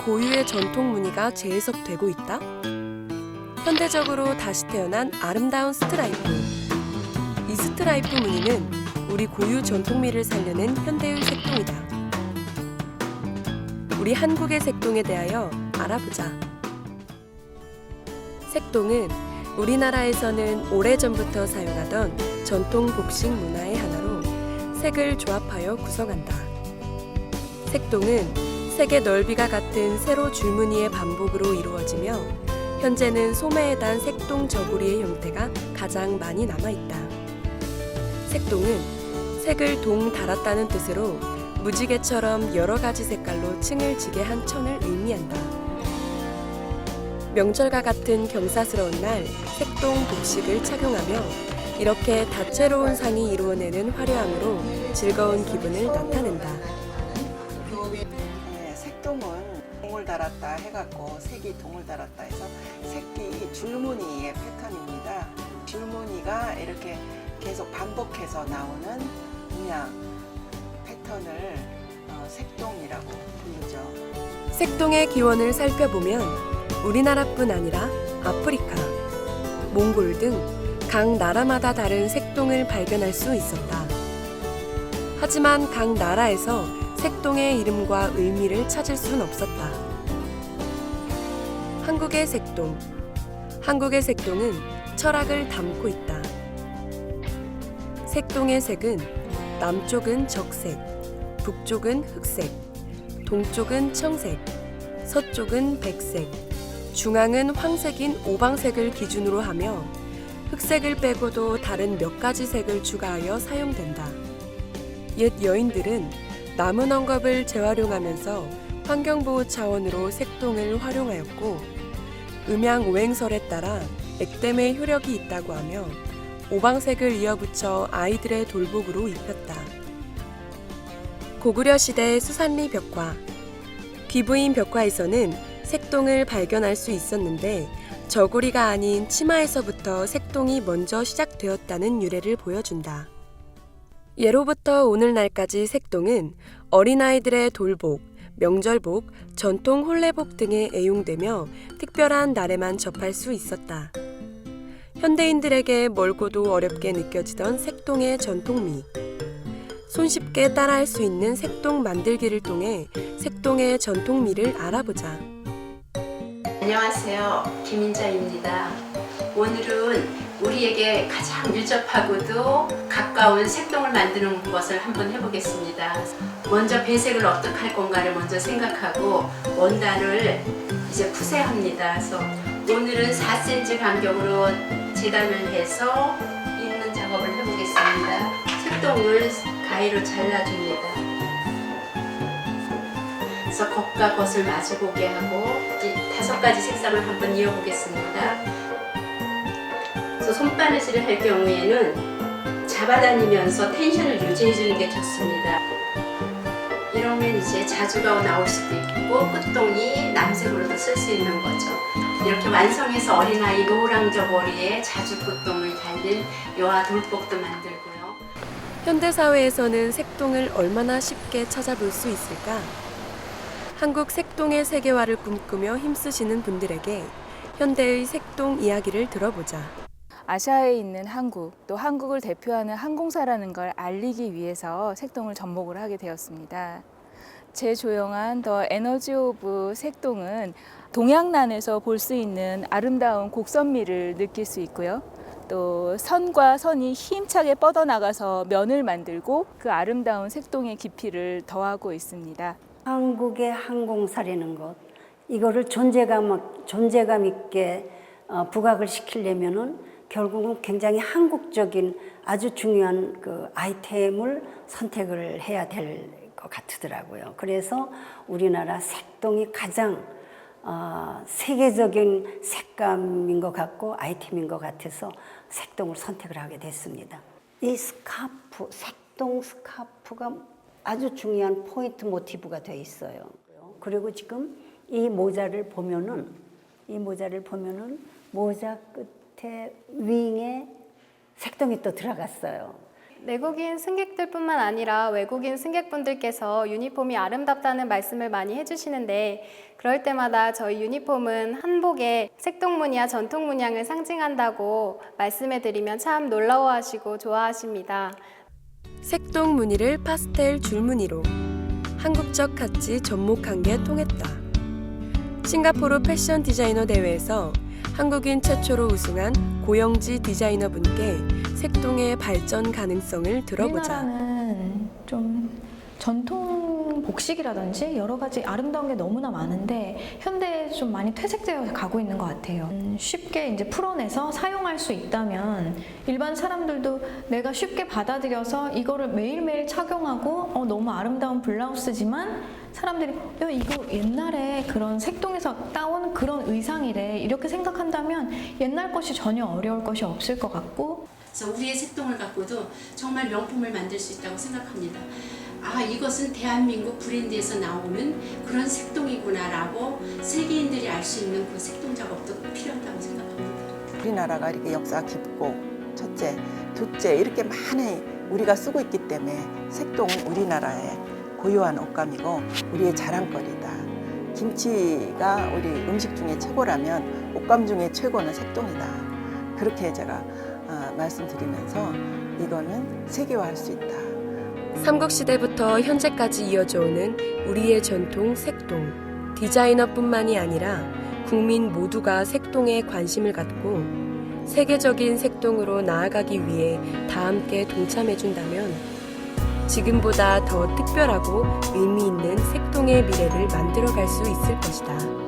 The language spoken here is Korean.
고유의 전통 무늬가 재해석되고 있다? 현대적으로 다시 태어난 아름다운 스트라이프. 이 스트라이프 무늬는 우리 고유 전통미를 살려낸 현대의 색동이다. 우리 한국의 색동에 대하여 알아보자. 색동은 우리나라에서는 오래전부터 사용하던 전통 복식 문화의 하나로 색을 조합하여 구성한다. 색동은 색의 넓이가 같은 세로 줄무늬의 반복으로 이루어지며 현재는 소매에 단 색동 저고리의 형태가 가장 많이 남아있다. 색동은 색을 동 달았다는 뜻으로 무지개처럼 여러 가지 색깔로 층을 지게 한 천을 의미한다. 명절과 같은 경사스러운 날 색동 복식을 착용하며 이렇게 다채로운 상이 이루어내는 화려함으로 즐거운 기분을 나타낸다. 색동은 동을 달았다 해갖고 색이 동을 달았다 해서 색이 줄무늬의 패턴입니다. 줄무늬가 이렇게 계속 반복해서 나오는 문양 패턴을 색동이라고 부르죠. 색동의 기원을 살펴보면 우리나라뿐 아니라 아프리카, 몽골 등 각 나라마다 다른 색동을 발견할 수 있었다. 하지만 각 나라에서 색동의 이름과 의미를 찾을 수는 없었다. 한국의 색동. 한국의 색동은 철학을 담고 있다. 색동의 색은 남쪽은 적색, 북쪽은 흑색, 동쪽은 청색, 서쪽은 백색, 중앙은 황색인 오방색을 기준으로 하며 흑색을 빼고도 다른 몇 가지 색을 추가하여 사용된다. 옛 여인들은 나무 넝겁을 재활용하면서 환경보호 차원으로 색동을 활용하였고 음양 오행설에 따라 액땜의 효력이 있다고 하며 오방색을 이어붙여 아이들의 돌복으로 입혔다. 고구려 시대 수산리 벽화. 귀부인 벽화에서는 색동을 발견할 수 있었는데 저고리가 아닌 치마에서부터 색동이 먼저 시작되었다는 유래를 보여준다. 예로부터 오늘날까지 색동은 어린아이들의 돌복, 명절복, 전통 혼례복 등에 애용되며 특별한 날에만 접할 수 있었다. 현대인들에게 멀고도 어렵게 느껴지던 색동의 전통미. 손쉽게 따라할 수 있는 색동 만들기를 통해 색동의 전통미를 알아보자. 안녕하세요. 김인자입니다. 오늘은 우리에게 가장 밀접하고도 가까운 색동을 만드는 것을 한번 해보겠습니다. 먼저 배색을 어떻게 할 건가를 먼저 생각하고 원단을 이제 푸세합니다. 그래서 오늘은 4cm 간격으로 재단을 해서 잇는 작업을 해보겠습니다. 색동을 가위로 잘라줍니다. 그래서 겉과 겉을 마주보게 하고 5가지 색상을 한번 이어보겠습니다. 그래서 손바느질을 할 경우에는 잡아다니면서 텐션을 유지해주는 게 좋습니다. 이러면 이제 자주가 나올 수도 있고 끝동이 남색으로도 쓸 수 있는 거죠. 이렇게 완성해서 어린아이 노랑 저고리에 자주 끝동을 달린 여아 돌복도 만들고요. 현대사회에서는 색동을 얼마나 쉽게 찾아볼 수 있을까? 한국 색동의 세계화를 꿈꾸며 힘쓰시는 분들에게 현대의 색동 이야기를 들어보자. 아시아에 있는 한국, 또 한국을 대표하는 항공사라는 걸 알리기 위해서 색동을 접목을 하게 되었습니다. 제 조형한 더 에너지 오브 색동은 동양난에서 볼 수 있는 아름다운 곡선미를 느낄 수 있고요. 또 선과 선이 힘차게 뻗어나가서 면을 만들고 그 아름다운 색동의 깊이를 더하고 있습니다. 한국의 항공사라는 것, 이거를 존재감 있게 부각을 시키려면은 결국은 굉장히 한국적인 아주 중요한 그 아이템을 선택을 해야 될 것 같더라고요. 그래서 우리나라 색동이 가장 세계적인 색감인 것 같고 아이템인 것 같아서 색동을 선택을 하게 됐습니다. 이 스카프, 색동 스카프가 아주 중요한 포인트 모티브가 되어 있어요. 그리고 지금 이 모자를 보면은 모자 끝에 윙에 색동이 또 들어갔어요. 내국인 승객들뿐만 아니라 외국인 승객분들께서 유니폼이 아름답다는 말씀을 많이 해주시는데 그럴 때마다 저희 유니폼은 한복의 색동무늬와 전통 문양을 상징한다고 말씀해드리면 참 놀라워하시고 좋아하십니다. 색동 무늬를 파스텔 줄무늬로 한국적 가치 접목한 게 통했다. 싱가포르 패션 디자이너 대회에서 한국인 최초로 우승한 고영지 디자이너분께 색동의 발전 가능성을 들어보자. 우리나라는 좀 전통 복식이라든지 여러 가지 아름다운 게 너무나 많은데 현대에 좀 많이 퇴색되어 가고 있는 것 같아요. 쉽게 이제 풀어내서 사용할 수 있다면 일반 사람들도 내가 쉽게 받아들여서 이거를 매일매일 착용하고 너무 아름다운 블라우스지만 사람들이 야, 이거 옛날에 그런 색동에서 따온 그런 의상이래 이렇게 생각한다면 옛날 것이 전혀 어려울 것이 없을 것 같고 그래서 우리의 색동을 갖고도 정말 명품을 만들 수 있다고 생각합니다. 아, 이것은 대한민국 브랜드에서 나오는 그런 색동이구나라고 세계인들이 알 수 있는 그 색동 작업도 필요하다고 생각합니다. 우리나라가 이렇게 역사가 깊고 첫째, 둘째 이렇게 많이 우리가 쓰고 있기 때문에 색동은 우리나라의 고유한 옷감이고 우리의 자랑거리다. 김치가 우리 음식 중에 최고라면 옷감 중에 최고는 색동이다. 그렇게 제가 말씀드리면서 이거는 세계화할 수 있다. 삼국시대부터 현재까지 이어져 오는 우리의 전통 색동. 디자이너뿐만이 아니라 국민 모두가 색동에 관심을 갖고 세계적인 색동으로 나아가기 위해 다 함께 동참해준다면 지금보다 더 특별하고 의미 있는 색동의 미래를 만들어갈 수 있을 것이다.